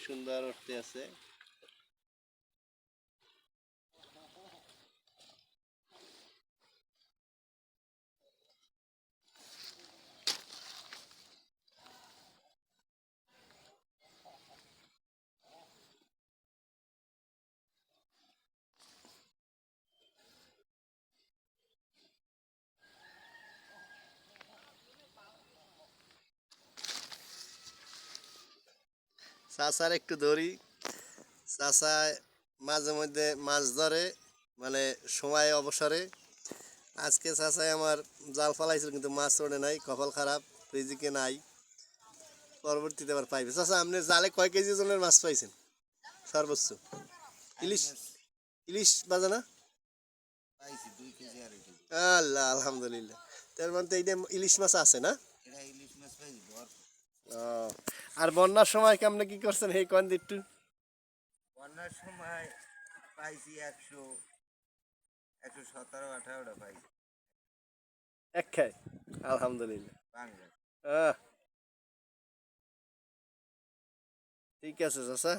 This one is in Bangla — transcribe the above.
সুন্দর উঠতে আছে। চাচার একটু ধরি, চাচা মাঝে মধ্যে মাছ ধরে, মানে সময় অবসরে। আজকে চাচাই আমার জাল ফালাইছিল কিন্তু মাছ ওঠে নাই, কপাল খারাপ, রিজিকে নাই। পরবর্তীতে আবার পাইবে। চাচা আপনি জালে কয় কেজি ওজনের মাছ পাইছেন সর্বোচ্চ? ইলিশ, ইলিশ বাজে না? আল্লাহ আলহামদুলিল্লাহ। তার মানে এইটা ইলিশ মাছ আছে না? ও, আর বন্যার সময় কেমনে কি করছেন এই কন একটু? বন্যার সময় পাইছি 117-18টা পাইছি এক খাই, আলহামদুলিল্লাহ। বাংলা। আহ, ঠিক আছে চাচা।